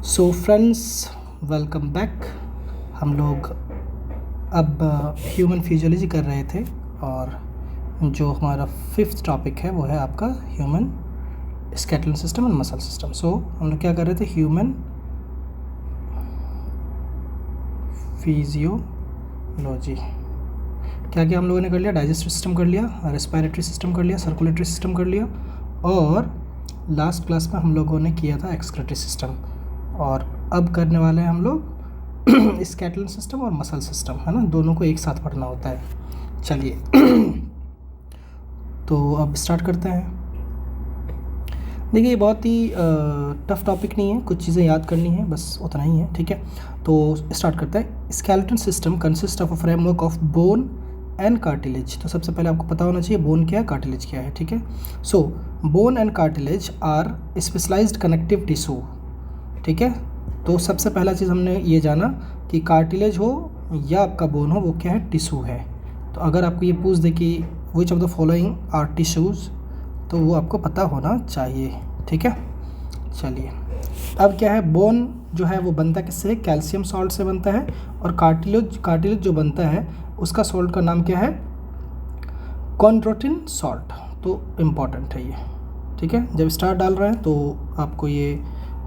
So friends, welcome back. हम लोग अब ह्यूमन फिजियोलॉजी कर रहे थे और जो हमारा फिफ्थ टॉपिक है वो है आपका human skeletal system and muscle system. So हम लोग क्या कर रहे थे, ह्यूमन फिजियोलॉजी। क्या क्या हम लोगों ने कर लिया, डाइजेस्टिव सिस्टम कर लिया, रेस्पिरेटरी सिस्टम कर लिया, सर्कुलेटरी सिस्टम कर लिया और लास्ट क्लास में हम लोगों ने किया था एक्सक्रीटरी सिस्टम। और अब करने वाले हैं हम लोग स्केलेटल सिस्टम और मसल सिस्टम, है ना, दोनों को एक साथ पढ़ना होता है। चलिए तो अब स्टार्ट करते हैं। देखिए, ये बहुत ही टफ टॉपिक नहीं है, कुछ चीज़ें याद करनी है, बस उतना ही है, ठीक है। तो स्टार्ट करते हैं। Skeletal system consist of a framework of bone and cartilage. तो सबसे पहले आपको पता होना चाहिए बोन क्या है, कार्टिलेज क्या है, ठीक है। So bone and cartilage are specialised connective tissue, ठीक है। तो सबसे पहला चीज़ हमने ये जाना कि कार्टिलेज हो या आपका बोन हो, वो क्या है, टिश्यू है। तो अगर आपको ये पूछ दे कि which of the following are tissues, तो वो आपको पता होना चाहिए, ठीक है। चलिए, अब क्या है, बोन जो है वो बनता किससे, कैल्शियम सॉल्ट से बनता है। और कार्टिलेज जो बनता है उसका सॉल्ट का नाम क्या है, कॉन्ड्रोटिन सॉल्ट। तो इम्पॉर्टेंट है ये, ठीक है। जब स्टार डाल रहे हैं तो आपको ये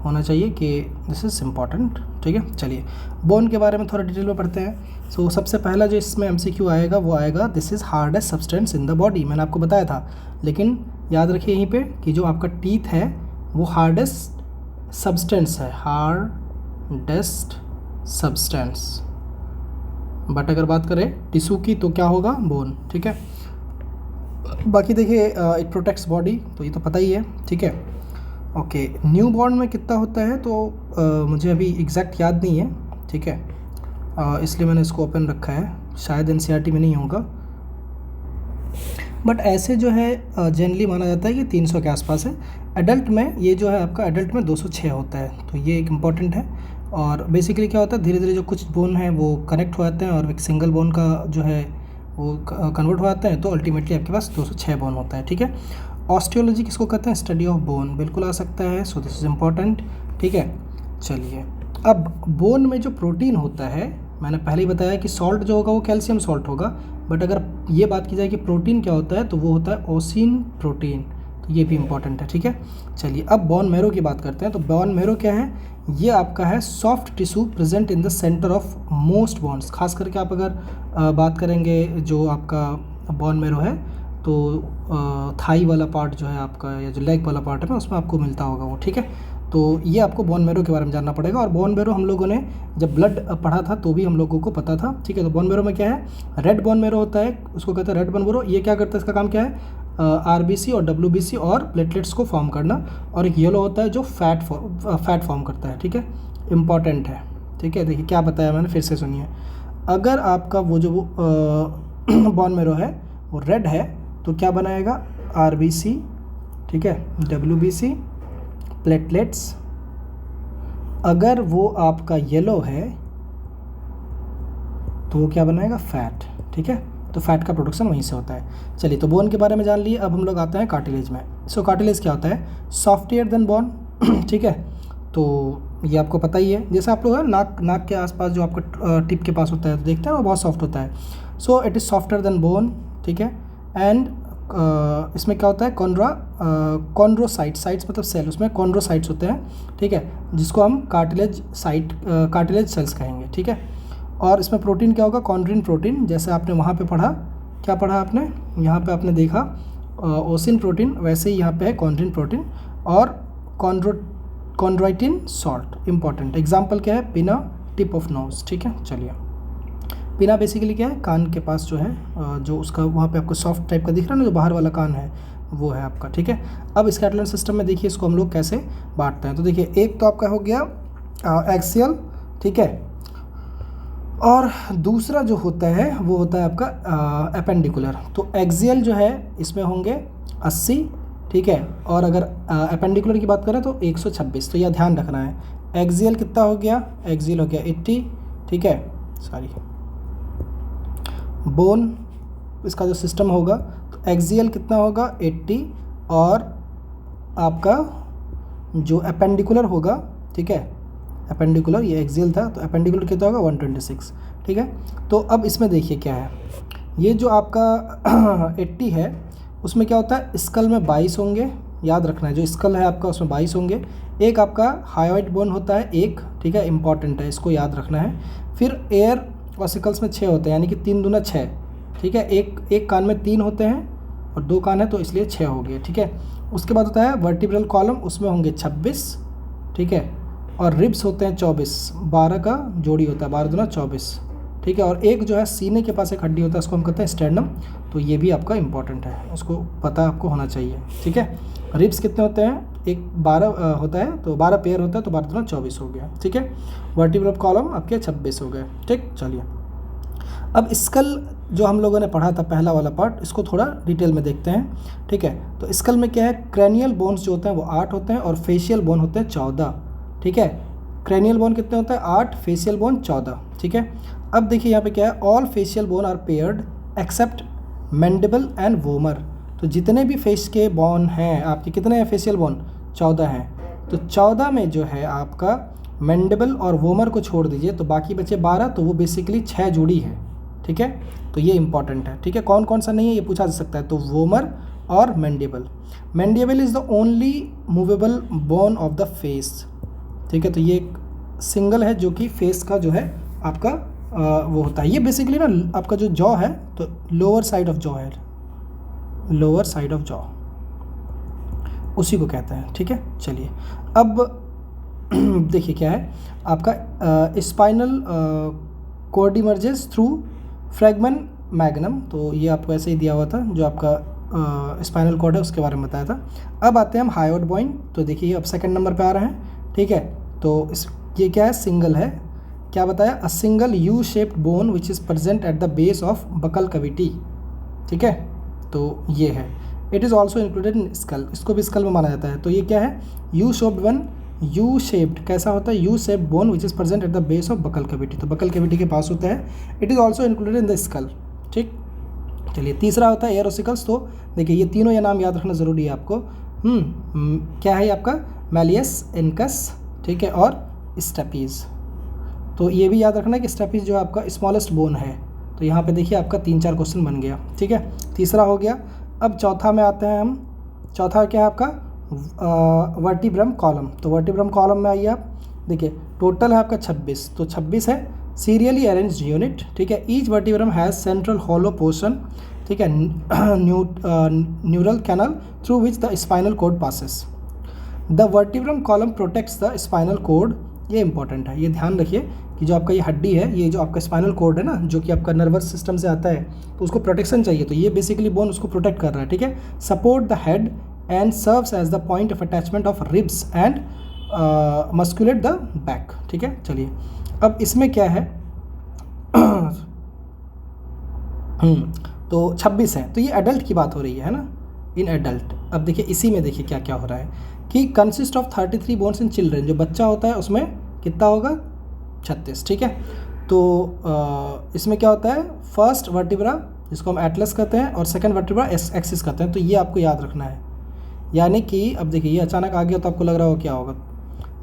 होना चाहिए कि दिस इज़ इम्पॉर्टेंट, ठीक है। चलिए, बोन के बारे में थोड़ा डिटेल में पढ़ते हैं। सो सबसे पहला जो इसमें MCQ आएगा वो आएगा, this is hardest substance in the body. मैंने आपको बताया था, लेकिन याद रखिए यहीं पे कि जो आपका टीथ है वो हार्डेस्ट सब्सटेंस है, हार्डेस्ट सब्सटेंस। बट अगर बात करें टिश्यू की तो क्या होगा, बोन, ठीक है। बाकी देखिए, इट प्रोटेक्ट्स बॉडी, तो ये तो पता ही है, ठीक है। ओके, न्यू बॉर्न में कितना होता है तो मुझे अभी एग्जैक्ट याद नहीं है, ठीक है। इसलिए मैंने इसको ओपन रखा है, शायद NCERT में नहीं होगा, बट ऐसे जो है जनरली माना जाता है कि 300 के आसपास है। एडल्ट में ये जो है आपका, एडल्ट में 206 होता है, तो ये एक इम्पॉर्टेंट है। और बेसिकली क्या होता है, धीरे धीरे जो कुछ बोन है वो कनेक्ट हो जाते हैं और एक सिंगल बोन का जो है वो कन्वर्ट हो जाते हैं, तो अल्टीमेटली आपके पास 206 बोन होता है, ठीक है। ऑस्टियोलॉजी किसको कहते हैं, स्टडी ऑफ बोन, बिल्कुल आ सकता है, सो दिस इज़ इम्पॉर्टेंट, ठीक है। चलिए, अब बोन में जो प्रोटीन होता है, मैंने पहले ही बताया कि सॉल्ट जो होगा वो कैल्शियम सॉल्ट होगा, बट अगर ये बात की जाए कि प्रोटीन क्या होता है तो वो होता है ओसिन प्रोटीन, तो ये भी इंपॉर्टेंट है, ठीक है। चलिए, अब बोन मैरो की बात करते हैं। तो बोन मैरो क्या है, ये आपका है soft tissue present in the centre of most bones. खास करके आप अगर बात करेंगे जो आपका बोन मैरो है तो थाई वाला पार्ट जो है आपका, या जो लेग वाला पार्ट है ना, उसमें आपको मिलता होगा वो, ठीक है। तो ये आपको बोन मैरो के बारे में जानना पड़ेगा। और बोन मैरो हम लोगों ने जब ब्लड पढ़ा था तो भी हम लोगों को पता था, ठीक है। तो बोन मैरो में क्या है, रेड बोन मैरो होता है, उसको कहते हैं रेड बोन मैरो। ये क्या करता है, इसका काम क्या है, RBC और WBC और प्लेटलेट्स को फॉर्म करना। और एक येलो होता है जो फैट फॉर्म करता है, ठीक है, इंपॉर्टेंट है, ठीक है। देखिए क्या बताया मैंने, फिर से सुनिए। अगर आपका वो जो बोन मैरो है वो रेड है तो क्या बनाएगा, RBC, ठीक है, WBC, प्लेटलेट्स। अगर वो आपका येलो है तो वो क्या बनाएगा, फैट, ठीक है। तो फैट का प्रोडक्शन वहीं से होता है। चलिए, तो बोन के बारे में जान लिए, अब हम लोग आते हैं कार्टिलेज में। सो कार्टिलेज क्या होता है, सॉफ्टवेयर देन बोन, ठीक है। तो ये आपको पता ही है, जैसे आप लोग है नाक के आसपास जो आपका टिप के पास होता है तो देखते हैं वो बहुत सॉफ्ट होता है। So it is softer then bone, ठीक है। एंड इसमें क्या होता है, कॉन्ड्रोसाइट्स, साइट्स मतलब सेल, उसमें कॉन्ड्रोसाइट्स होते हैं, ठीक है, जिसको हम कार्टिलेज सेल्स कहेंगे, ठीक है। और इसमें प्रोटीन क्या होगा, कॉन्ड्रिन प्रोटीन, जैसे आपने वहाँ पे पढ़ा, क्या पढ़ा आपने, यहाँ पे आपने देखा ओसिन प्रोटीन, वैसे ही यहाँ पे है कॉन्ड्रिन प्रोटीन। और कॉन्ड्रोइटिन सॉल्ट, इंपॉर्टेंट। एग्जाम्पल क्या है, पिना, टिप ऑफ नोज, ठीक है। चलिए, पिना बेसिकली क्या है, कान के पास जो है जो उसका वहाँ पे आपको सॉफ्ट टाइप का दिख रहा है ना, जो बाहर वाला कान है वो है आपका, ठीक है। अब स्केलेटल सिस्टम में देखिए इसको हम लोग कैसे बांटते हैं। तो देखिए, एक तो आपका हो गया एक्सियल, ठीक है, और दूसरा जो होता है वो होता है आपका एपेंडिकुलर। तो एक्सियल जो है इसमें होंगे 80, ठीक है, और अगर एपेंडिकुलर की बात करें तो 126। तो यह ध्यान रखना है, एक्सियल कितना हो गया, एक्सियल हो गया 80, ठीक है, सॉरी, बोन इसका जो सिस्टम होगा तो एक्सियल कितना होगा 80, और आपका जो एपेंडिकुलर होगा, ठीक है, अपेंडिकुलर, ये एक्सियल था, तो अपेंडिकुलर कितना होगा 126, ठीक है। तो अब इसमें देखिए क्या है, ये जो आपका 80 है उसमें क्या होता है, स्कल में 22 होंगे, याद रखना है, जो स्कल है आपका उसमें 22 होंगे। एक आपका हायोइड बोन होता है एक, ठीक है, इंपॉर्टेंट है, इसको याद रखना है। फिर एयर ऑसिकल्स में 6 होते हैं, यानी कि 3 दूना 6, ठीक है। एक कान में 3 होते हैं और 2 कान है तो इसलिए 6 हो गए, ठीक है। उसके बाद होता है वर्टिब्रल कॉलम, उसमें होंगे 26, ठीक है। और रिब्स होते हैं 24, 12 का जोड़ी होता है, 12 दूना 24, ठीक है। और एक जो है सीने के पास एक हड्डी होता है, उसको हम कहते हैं स्टेर्नम, तो ये भी आपका इंपॉर्टेंट है, उसको पता आपको होना चाहिए, ठीक है। रिब्स कितने होते हैं, एक 12 होता है, तो 12 पेयर होता है, तो 12 दूना 24 हो गया, ठीक है। वर्टिब्रल कॉलम आपके 26 हो गए, ठीक। चलिए अब स्कल जो हम लोगों ने पढ़ा था पहला वाला पार्ट, इसको थोड़ा डिटेल में देखते हैं, ठीक है। तो स्कल में क्या है, क्रैनियल बोन्स जो होते हैं वो 8 होते हैं और फेशियल बोन होते हैं 14, ठीक है। क्रैनियल बोन कितने होते हैं 8, फेशियल बोन 14, ठीक है। अब देखिए यहाँ पे क्या है, all facial bone are paired except mandible and vomer, तो जितने भी फेस के बोन हैं आपके, कितने हैं फेशियल बोन, 14 हैं। तो 14 में जो है आपका मैंडिबल और वोमर को छोड़ दीजिए तो बाकी बचे 12, तो वो बेसिकली 6 जोड़ी है, ठीक है। तो ये इंपॉर्टेंट है, ठीक है। कौन कौन सा नहीं है ये पूछा जा सकता है, तो वोमर और mandible. Mandible is the only movable bone of the face, ठीक है। तो ये एक सिंगल है जो कि फेस का जो है आपका वो होता है। ये बेसिकली ना आपका जो जॉ है, तो लोअर साइड ऑफ जॉ है, लोअर साइड ऑफ जॉ उसी को कहते हैं, ठीक है। चलिए अब देखिए क्या है आपका spinal cord emerges through fragment magnum, तो ये आपको ऐसे ही दिया हुआ था, जो आपका स्पाइनल कॉर्ड है उसके बारे में बताया था। अब आते हैं हम हायोइड बोन, तो देखिए अब सेकंड नंबर पे आ रहे हैं, ठीक है। तो ये क्या है, सिंगल है, क्या बताया, a single U shaped bone which is present at the base of buccal cavity, ठीक है। तो ये है, it is also included in school, इसको भी स्कल में माना जाता है। तो ये क्या है, यू शेप्ड कैसा होता है, U shaped bone which is present at the base of buccal cavity, तो बकल कैविटी के पास होता है। It is also included in the skull, ठीक। चलिए तीसरा होता है एयर ऑसिकल्स, तो देखिए ये तीनों ये नाम याद रखना ज़रूरी है आपको। क्या है आपका, मैलियस, इनकस, ठीक है, और स्टेपीज़। तो ये भी याद रखना है कि स्टेपीज़ जो है आपका स्मॉलेस्ट बोन है। तो यहाँ पे देखिए आपका 3-4 क्वेश्चन बन गया, ठीक है। तीसरा हो गया। अब चौथा में आते हैं हम, चौथा क्या है आपका वर्टिब्रम कॉलम, तो वर्टिब्रम कॉलम में आइए आप, देखिए टोटल है आपका 26, तो 26 है सीरियली अरेंज्ड यूनिट, ठीक है। Each vertebra has central hollow portion, ठीक है, neural canal through which the spinal cord passes. The vertebral column protects the spinal cord, ये इंपॉर्टेंट है, ये ध्यान रखिए कि जो आपका ये हड्डी है, ये जो आपका स्पाइनल कोड है ना, जो कि आपका नर्वस सिस्टम से आता है, तो उसको प्रोटेक्शन चाहिए, तो ये बेसिकली बोन उसको प्रोटेक्ट कर रहा है, ठीक है। Support the head and serves as the point of attachment of ribs and musculate the back, ठीक है। चलिए अब इसमें क्या है तो 26 है, तो ये एडल्ट की बात हो रही है ना, इन एडल्ट। अब देखिए इसी में देखिए क्या क्या हो रहा है कि consist of 33 bones in children, जो बच्चा होता है उसमें कितना होगा 36, ठीक है। तो इसमें क्या होता है, फर्स्ट वर्टिब्रा जिसको हम एटलस कहते हैं और सेकंड वर्टिब्रा एक्सिस कहते हैं, तो ये आपको याद रखना है। यानी कि अब देखिए ये अचानक आ गया तो आपको लग रहा होगा क्या होगा,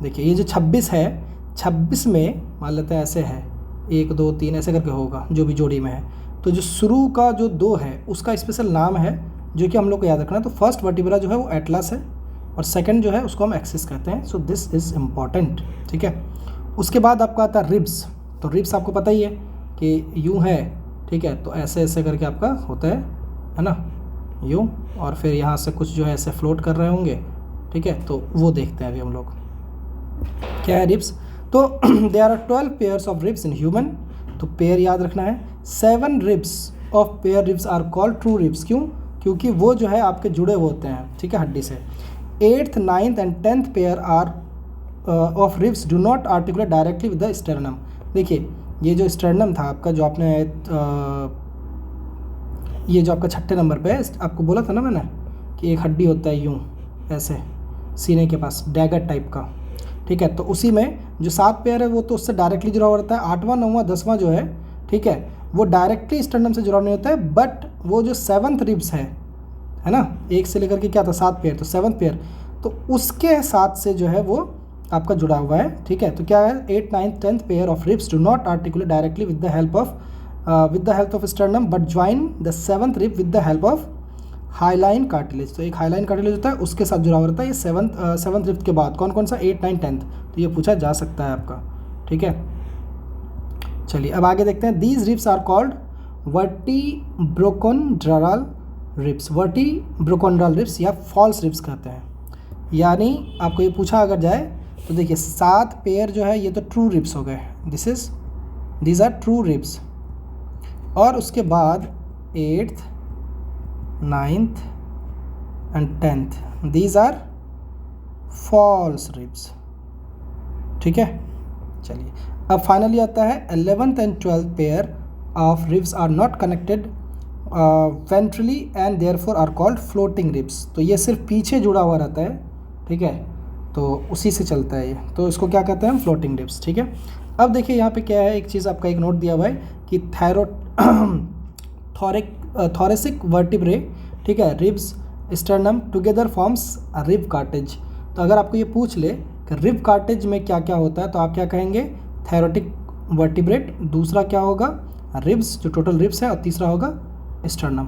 देखिए ये जो 26 है, 26 में मान लेते हैं ऐसे है 1 2 3 ऐसे करके होगा जो भी जोड़ी में है, तो जो शुरू का जो 2 है उसका स्पेशल नाम है जो कि हम लोग को याद रखना है। तो फर्स्ट वर्टिब्रा जो है वो एटलस है और सेकंड जो है उसको हम एक्सिस कहते हैं, सो दिस इज़ इम्पॉर्टेंट, ठीक है। उसके बाद आपका आता है रिब्स, तो रिब्स आपको पता ही है कि यूँ है, ठीक है, तो ऐसे ऐसे करके आपका होता है ना, यूँ, और फिर यहाँ से कुछ जो है ऐसे फ्लोट कर रहे होंगे, ठीक है। तो वो देखते हैं अभी हम लोग क्या है रिब्स। तो they are 12 pairs of ribs in human, तो पेयर याद रखना है। 7 ribs of pair ribs are called true ribs, क्यों, क्योंकि वो जो है आपके जुड़े हुए होते हैं, ठीक है, हड्डी से। 8th 9th and 10th pair are of ribs do not articulate directly with the sternum. देखिए ये जो स्टेर्नम था आपका, जो आपने ये जो आपका 6ठे नंबर पे आपको बोला था ना मैंने कि एक हड्डी होता है यूँ ऐसे सीने के पास डैगर टाइप का, ठीक है। तो उसी में जो 7 पेयर है वो तो उससे डायरेक्टली जुड़ा हुआ रहता है। 8वां 9वां 10वां जो है, ठीक है, वो डायरेक्टली स्टेर्नम से जुड़ा नहीं होता है, बट वो जो 7th रिब्स है ना, 1 से लेकर के क्या था 7 पेयर, तो 7th पेयर तो उसके साथ से जो है वो आपका जुड़ा हुआ है, ठीक है। तो क्या है, 8th 9th 10th pair of ribs do not articulate directly with the help of sternum but join the 7th rib with the help of highline cartilage. तो एक हाईलाइन कार्टिलेज होता है, उसके साथ जुड़ा हुआ रहता है ये 7th रिब के बाद। कौन कौन सा, 8th 9th 10th। तो ये पूछा जा सकता है आपका, ठीक है। चलिए अब आगे देखते हैं। These ribs are called vertebrochondral ribs, vertebrochondral ribs या फॉल्स रिब्स कहते हैं। यानी आपको ये पूछा अगर जाए तो देखिए 7 पेयर जो है ये तो ट्रू रिब्स हो गए, दीज आर ट्रू रिब्स। और उसके बाद 8th 9th and 10th these are false ribs, ठीक है। चलिए अब फाइनली आता है 11th and 12th pair of ribs are not connected ventrally and therefore are called floating ribs. तो ये सिर्फ पीछे जुड़ा हुआ रहता है, ठीक है, तो उसी से चलता है ये, तो इसको क्या कहते हैं, फ्लोटिंग रिब्स, ठीक है। अब देखिए यहाँ पे क्या है, एक चीज़ आपका एक नोट दिया हुआ है कि थोरेसिक वर्टिब्रे, ठीक है, ribs sternum together forms rib cartilage. तो अगर आपको ये पूछ ले कि रिब कार्टेज में क्या क्या होता है तो आप क्या कहेंगे, थैरोटिक वर्टिब्रेट, दूसरा क्या होगा रिब्स जो टोटल रिब्स है, और तीसरा होगा स्टर्नम,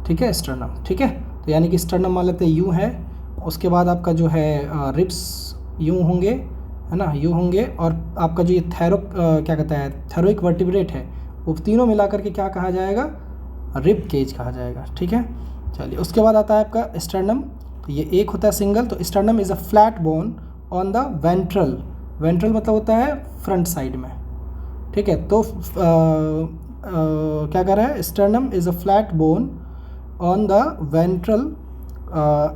ठीक है, स्टर्नम, ठीक है। तो यानी कि स्टर्नम मान लेते हैं यूँ है, उसके बाद आपका जो है रिब्स यूँ होंगे, है ना, यूँ होंगे, और आपका जो ये क्या कहता है थैरोइक वर्टिब्रेट है, वो तीनों मिलाकर के क्या कहा जाएगा, रिब केज कहा जाएगा, ठीक है। चलिए उसके बाद आता है आपका स्टर्नम। तो ये एक होता है सिंगल, तो sternum is a flat bone on the ventral, ventral मतलब होता है फ्रंट साइड में, ठीक है। तो क्या कर रहा है, sternum is a flat bone on the ventral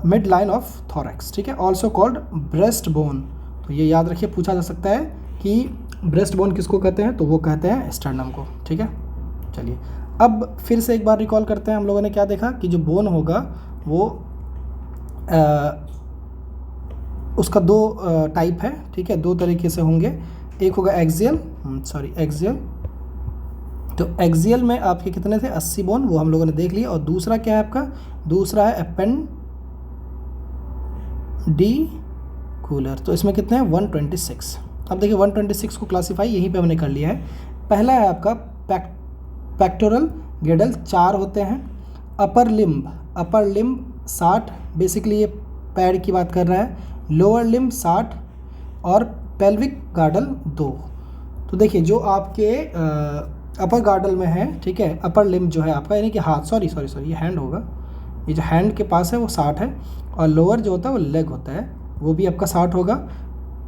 mid line of thorax, ठीक है, ऑल्सो कॉल्ड ब्रेस्ट बोन। तो ये याद रखिए, पूछा जा सकता है कि ब्रेस्ट बोन किसको कहते हैं, तो वो कहते हैं स्टर्नम को, ठीक है। चलिए अब फिर से एक बार रिकॉल करते हैं, हम लोगों ने क्या देखा कि जो बोन होगा वो उसका 2 टाइप है, ठीक है, 2 तरीके से होंगे। एक होगा एक्सियल, तो एक्सियल में आपके कितने थे, 80 बोन, वो हम लोगों ने देख लिया। और दूसरा क्या है आपका, दूसरा है एपेंडिकुलर, तो इसमें कितने हैं, 126। अब देखिए 126 को क्लासीफाई यहीं पे हमने कर लिया है। पहला है आपका पेक्टोरल गिडल, 4 होते हैं। अपर लिम्ब 60, बेसिकली ये पैर की बात कर रहा है। लोअर लिम्ब 60 और पेल्विक गार्डल 2। तो देखिए जो आपके अपर गार्डल में है, ठीक है, अपर लिम्ब जो है आपका, यानी कि हाथ, सॉरी ये हैंड होगा, ये जो हैंड के पास है वो 60 है, और लोअर जो होता है वो लेग होता है, वो भी आपका 60 होगा।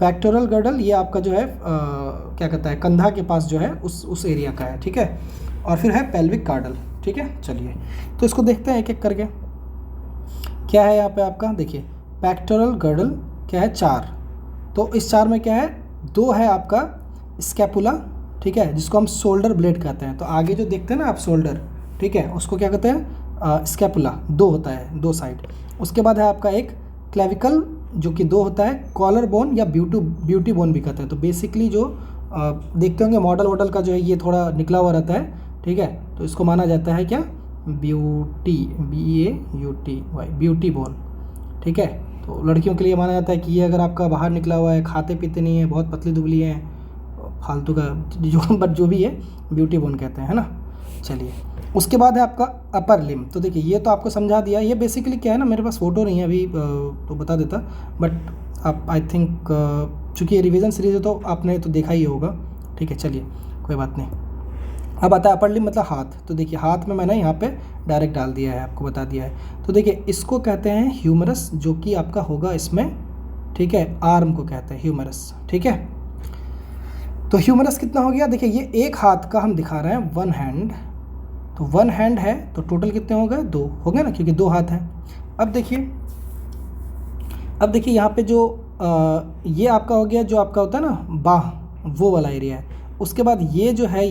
पेक्टोरल गर्डल ये आपका जो है क्या कहता है, कंधा के पास जो है उस एरिया का है, ठीक है। और फिर है पेल्विक गार्डल, ठीक है। चलिए तो इसको देखते हैं एक एक करके। क्या है यहाँ पे आपका, देखिए पेक्टोरल गर्डल क्या है, 4। तो इस 4 में क्या है, 2 है आपका स्कैपुला, ठीक है, जिसको हम शोल्डर ब्लेड कहते हैं। तो आगे जो देखते हैं ना आप शोल्डर, ठीक है, उसको क्या कहते हैं, स्कैपुला, 2 होता है, 2 साइड। उसके बाद है आपका एक क्लेविकल जो कि 2 होता है, कॉलर बोन या ब्यूटी बोन भी कहते हैं। तो बेसिकली जो देखते होंगे मॉडल वॉडल का जो है ये थोड़ा निकला हुआ रहता है, ठीक है, तो इसको माना जाता है क्या, ब्यूटी बोन, ठीक है। तो लड़कियों के लिए माना जाता है कि ये अगर आपका बाहर निकला हुआ है, खाते पीते नहीं है, बहुत पतली दुबली है, फालतू का जो भी है, ब्यूटी बोन कहते हैं, है ना। चलिए उसके बाद है आपका अपर लिम्ब। तो देखिए ये तो आपको समझा दिया, ये बेसिकली क्या है ना, मेरे पास फ़ोटो नहीं है अभी तो बता देता, बट आप आई थिंक चूँकि ये रिवीजन सीरीज़ है तो आपने तो देखा ही होगा, ठीक है। चलिए कोई बात नहीं। अब आता है अपर लिम्ब मतलब हाथ। तो देखिए हाथ में मैंने यहाँ पे डायरेक्ट डाल दिया है, आपको बता दिया है। तो देखिए इसको कहते हैं ह्यूमरस, जो कि आपका होगा इसमें, ठीक है, आर्म को कहते हैं ह्यूमरस, ठीक है। तो ह्यूमरस कितना हो गया, देखिए ये एक हाथ का हम दिखा रहे हैं, 1 हैंड, तो 1 हैंड है, तो टोटल कितने हो गए, 2 हो गए ना, क्योंकि 2 हाथ हैं। अब देखिए यहाँ पे जो ये आपका हो गया, जो आपका होता है ना बाह, वो वाला एरिया है। उसके बाद ये जो है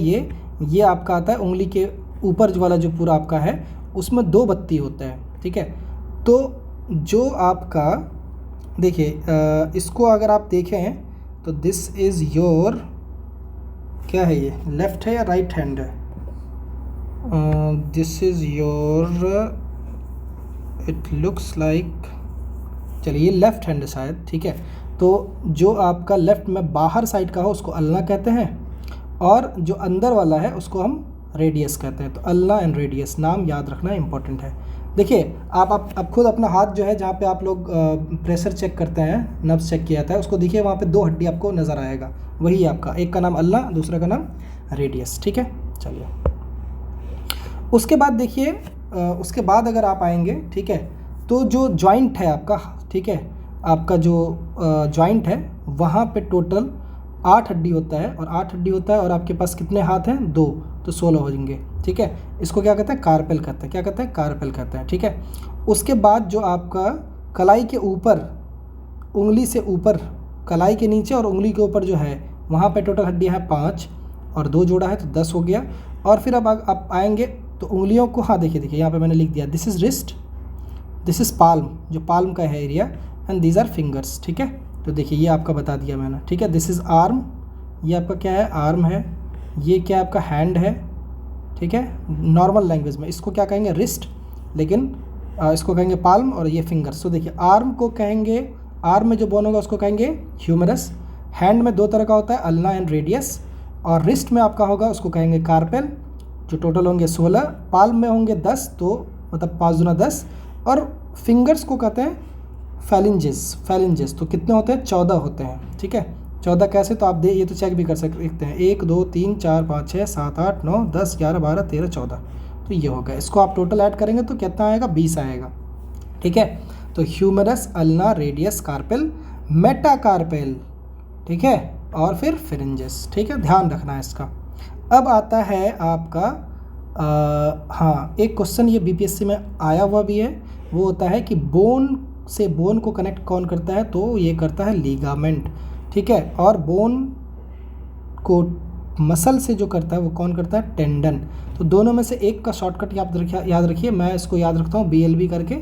ये आपका आता है उंगली के ऊपर जो वाला जो पूरा आपका है, उसमें 2 बत्ती होता है, ठीक है। तो जो आपका देखिए इसको अगर आप देखें तो दिस इज़ योर, क्या है ये, लेफ्ट है या राइट हैंड है, this is your, it looks like, चलिए, ये लेफ्ट हैंड है शायद, ठीक है। तो जो आपका लेफ्ट में बाहर साइड का हो उसको अल्ना कहते हैं, और जो अंदर वाला है उसको हम रेडियस कहते हैं। तो अल्ना एंड रेडियस नाम याद रखना इंपॉर्टेंट है। देखिए आप खुद अपना हाथ जो है जहाँ पे आप लोग प्रेशर चेक करते हैं, नब्ज चेक किया जाता है, उसको देखिए वहाँ पे 2 हड्डी आपको नज़र आएगा, वही आपका, एक का नाम अल्ना, दूसरा का नाम रेडियस, ठीक है। चलिए, उसके बाद देखिए, उसके बाद अगर आप आएंगे, ठीक है, तो जो जॉइंट है आपका, ठीक है, आपका जो जॉइंट है वहाँ पे टोटल 8 हड्डी होता है, और 8 हड्डी होता है, और आपके पास कितने हाथ हैं? 2, तो 16 हो जाएंगे, ठीक है। इसको क्या कहते हैं? कार्पेल कहते हैं। क्या कहते हैं? कार्पेल कहते हैं, ठीक है। उसके बाद जो आपका कलाई के ऊपर, उंगली से ऊपर, कलाई के नीचे और उंगली के ऊपर जो है वहाँ पे टोटल हड्डियाँ हैं 5, और 2 जोड़ा है तो 10 हो गया। और फिर अब आप आएंगे तो उंगलियों को, हाँ देखिए यहाँ पे मैंने लिख दिया, this is wrist, this is palm, जो पाल्म का है area, and these our fingers, ठीक है। तो देखिए ये आपका बता दिया मैंने, ठीक है। दिस इज़ आर्म, ये आपका क्या है? आर्म है। ये क्या आपका? हैंड है, ठीक है। नॉर्मल लैंग्वेज में इसको क्या कहेंगे? रिस्ट, लेकिन इसको कहेंगे पाल्म, और ये फिंगर्स। तो देखिए आर्म को कहेंगे, आर्म में जो बोन होगा उसको कहेंगे ह्यूमरस। हैंड में 2 तरह का होता है, अल्ना एंड रेडियस, और रिस्ट में आपका होगा उसको कहेंगे कार्पेल, जो टोटल होंगे 16। पाल्म में होंगे 10, तो मतलब 5 दूना 10, और फिंगर्स को कहते हैं फैलिंजेस। फैलिंजेस तो कितने होते हैं? 14 होते हैं, ठीक है। 14 कैसे? तो आप ये तो चेक भी कर सकते हैं, 1 2 3 4 5 6 7 8 9 10 11 12 13 14, तो ये हो गया। इसको आप टोटल ऐड करेंगे तो कितना आएगा? 20 आएगा, ठीक है। तो ह्यूमरस, अल्ना, रेडियस, कार्पेल, मेटाकार्पेल, ठीक है, और फिर फिरिंजेस, ठीक है, ध्यान रखना है इसका। अब आता है आपका हाँ, एक क्वेश्चन ये बीपीएससी में आया हुआ भी है, वो होता है कि बोन से बोन को कनेक्ट कौन करता है? तो ये करता है लिगामेंट, ठीक है। और बोन को मसल से जो करता है वो कौन करता है? टेंडन। तो दोनों में से एक का शॉर्टकट याद रखिए, मैं इसको याद रखता हूँ BLB करके,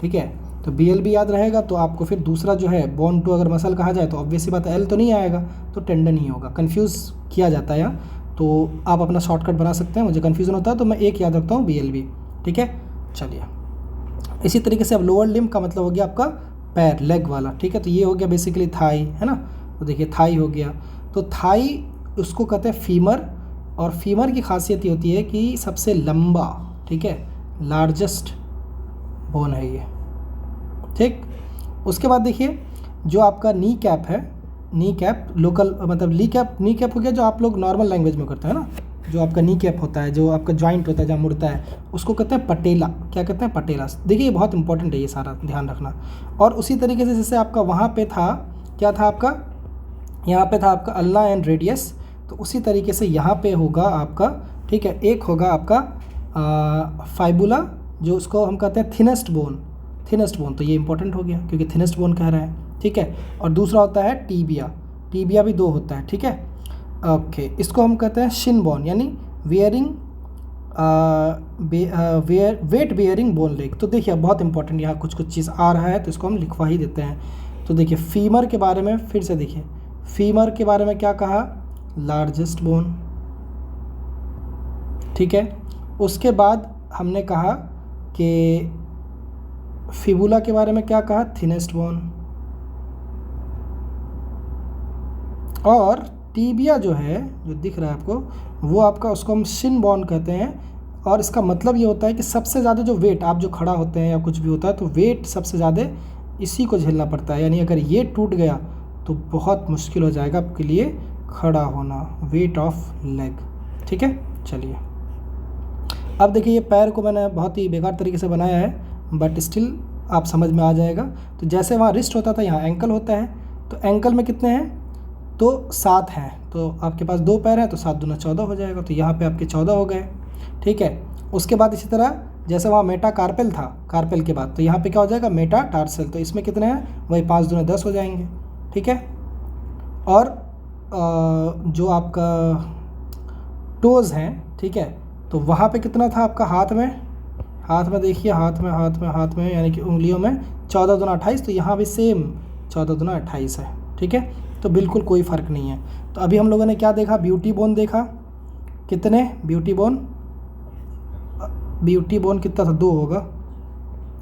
ठीक है। तो BLB याद रहेगा तो आपको फिर दूसरा जो है बोन टू अगर मसल कहा जाए तो ऑब्वियसली बात है L तो नहीं आएगा, तो टेंडन ही होगा। कन्फ्यूज़ किया जाता है यहाँ, तो आप अपना शॉर्टकट बना सकते हैं। मुझे कन्फ्यूज़न होता है तो मैं एक याद रखता हूँ, BLB, ठीक है। चलिए, इसी तरीके से अब लोअर लिम्ब का मतलब हो गया आपका पैर, लेग वाला, ठीक है। तो ये हो गया बेसिकली थाई, है ना। तो देखिए थाई हो गया, तो थाई उसको कहते हैं फीमर, और फीमर की खासियत ये होती है कि सबसे लंबा, ठीक है, लार्जेस्ट बोन है ये, ठीक। उसके बाद देखिए जो आपका नी कैप है, नी कैप लोकल मतलब नी कैप हो गया जो आप लोग नॉर्मल लैंग्वेज में करते हैं ना, जो आपका नी कैप होता है, जो आपका जॉइंट होता है जहाँ मुड़ता है, उसको कहते हैं पटेला। क्या कहते हैं? पटेला। देखिए ये बहुत इंपॉर्टेंट है, ये सारा ध्यान रखना। और उसी तरीके से जैसे आपका वहाँ पे था, क्या था आपका? यहाँ पे था आपका अल्ना एंड रेडियस, तो उसी तरीके से यहाँ पे होगा आपका, ठीक है, एक होगा आपका फाइबुला, जो उसको हम कहते हैं थिनेस्ट बोन। थिनेस्ट बोन, तो ये इंपॉर्टेंट हो गया क्योंकि थिनेस्ट बोन कह रहा है, ठीक है। और दूसरा होता है टीबिया, टीबिया भी 2 होता है, ठीक है। ओके, इसको हम कहते हैं शिन बोन, यानी वेट बियरिंग बोन लेग। तो देखिए बहुत इंपॉर्टेंट यहाँ कुछ चीज़ आ रहा है तो इसको हम लिखवा ही देते हैं। तो देखिए फीमर के बारे में फिर से देखिए, फीमर के बारे में क्या कहा? लार्जेस्ट बोन, ठीक है। उसके बाद हमने कहा कि फिबुला के बारे में क्या कहा? Thinnest bone. और टीबिया जो है, जो दिख रहा है आपको, वो आपका, उसको हम शिन बोन कहते हैं। और इसका मतलब ये होता है कि सबसे ज़्यादा जो वेट, आप जो खड़ा होते हैं या कुछ भी होता है तो वेट सबसे ज़्यादा इसी को झेलना पड़ता है। यानी अगर ये टूट गया तो बहुत मुश्किल हो जाएगा आपके लिए खड़ा होना, वेट ऑफ लेग, ठीक है। चलिए अब देखिए ये पैर को मैंने बहुत ही बेकार तरीके से बनाया है, बट स्टिल आप समझ में आ जाएगा। तो जैसे वहाँ रिस्ट होता था, यहाँ एंकल होता है। तो एंकल में कितने हैं? तो 7 हैं। तो आपके पास 2 पैर हैं तो 7 दूना 14 हो जाएगा। तो यहाँ पे आपके 14 हो गए, ठीक है। उसके बाद इसी तरह जैसे वहाँ मेटा कार्पेल था, कार्पेल के बाद तो यहाँ पे क्या हो जाएगा? Meta tarsal. तो इसमें कितने हैं? वही 5 दूना 10 हो जाएंगे, ठीक है। और जो आपका टोज़ हैं, ठीक है, तो वहाँ पे कितना था आपका? हाथ में देखिए, हाथ में यानी कि उंगलियों में 14 दूना 28। तो यहाँ भी सेम 14 दूना 28 है, ठीक है। तो बिल्कुल कोई फ़र्क नहीं है। तो अभी हम लोगों ने क्या देखा? ब्यूटी बोन देखा। कितने ब्यूटी बोन कितना था? 2 होगा,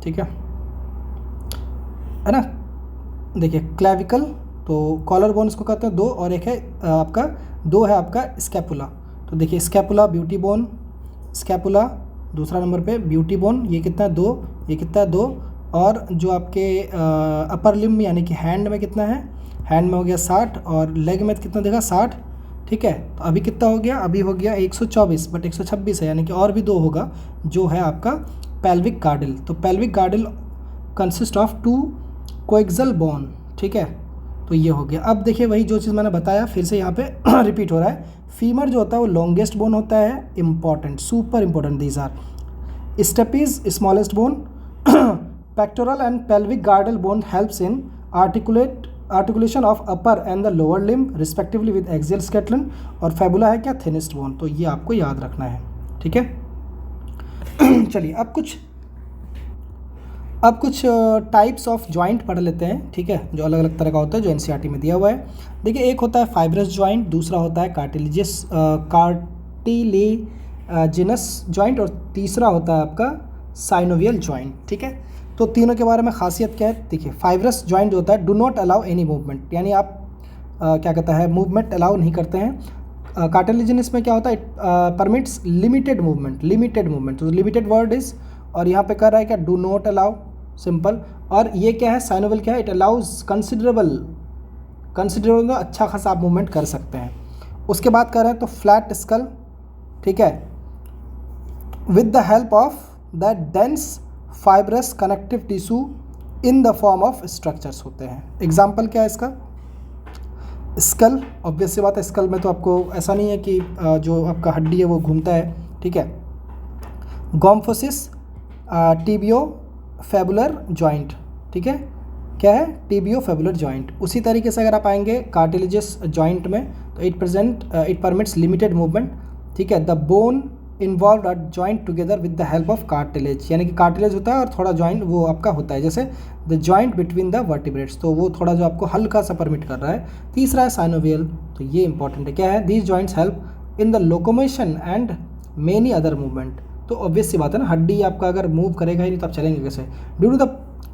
ठीक है ना। देखिए क्लेविकल, तो कॉलर बोन इसको कहते हैं दो, और एक है आपका दो है आपका स्कैपुला। तो देखिए स्कैपुला ब्यूटी बोन, स्कैपुला दूसरा नंबर पे, ब्यूटी बोन ये कितना है 2, ये कितना है 2, और जो आपके अपर लिम्ब यानी कि हैंड में कितना है, हैंड में हो गया 60, और लेग में कितना देखा 60, ठीक है। तो अभी कितना हो गया, अभी हो गया 124, बट 126 है, यानी कि और भी 2 होगा जो है आपका पेल्विक गार्डल। तो pelvic गार्डल consist of 2 coaxial bone, ठीक है। तो ये हो गया। अब देखिए वही जो चीज़ मैंने बताया फिर से यहाँ पे रिपीट हो रहा है। फीमर जो होता है वो लॉन्गेस्ट बोन होता है, important, super important these are. Stapes smallest bone, pectoral and pelvic girdle bone helps in articulation of upper and the lower limb respectively with axial skeleton, और फेबुला है क्या, थिनेस्ट बोन। तो ये आपको याद रखना है, ठीक है। चलिए अब कुछ टाइप्स ऑफ जॉइंट पढ़ लेते हैं, ठीक है, जो अलग अलग तरह का होता है, जो एनसीईआरटी में दिया हुआ है। देखिए एक होता है फाइब्रस जॉइंट, दूसरा होता है कार्टिलेजिनस जॉइंट, और तीसरा होता है आपका साइनोवियल जॉइंट, ठीक है। तो तीनों के बारे में खासियत क्या है, देखिए फाइब्रस जॉइंट जो होता है do not allow any movement, यानी आप क्या कहता है मूवमेंट अलाउ नहीं करते हैं। कार्टिलेजिनस में क्या होता है, परमिट्स लिमिटेड मूवमेंट, तो लिमिटेड वर्ड इज, और यहाँ पे कर रहा है क्या, डू नॉट अलाउ, सिंपल। और ये क्या है, साइनोवियल क्या है, इट अलाउज कंसिडरेबल अच्छा खासा आप मूवमेंट कर सकते हैं। उसके बाद कर रहे हैं तो फ्लैट स्कल, ठीक है, with the help of the dense fibrous connective tissue in the form of structures होते हैं। एग्जाम्पल क्या है इसका, स्कल, ऑब्वियस सी बात है, स्कल में तो आपको ऐसा नहीं है कि जो आपका हड्डी है वो घूमता है, ठीक है। गोम्फोसिस टिबियो फेबुलर जॉइंट, ठीक है, क्या है, टिबियो फेबुलर जॉइंट। उसी तरीके से अगर आप आएंगे कार्टिलेजस जॉइंट में तो इट परमिट्स लिमिटेड मूवमेंट, ठीक है। The bone involve are joint together with the help of cartilage, यानी कि कार्टिलेज होता है और थोड़ा जॉइंट वो आपका होता है, जैसे the joint between the vertebrates, तो वो थोड़ा जो आपको हल्का सा परमिट कर रहा है। तीसरा है साइनोवियल, तो ये इंपॉर्टेंट है, क्या है, these joints help in the locomotion and many other movement. तो ऑब्वियस सी बात है ना, हड्डी आपका अगर मूव करेगा ही नहीं तो आप चलेंगे कैसे। Due to the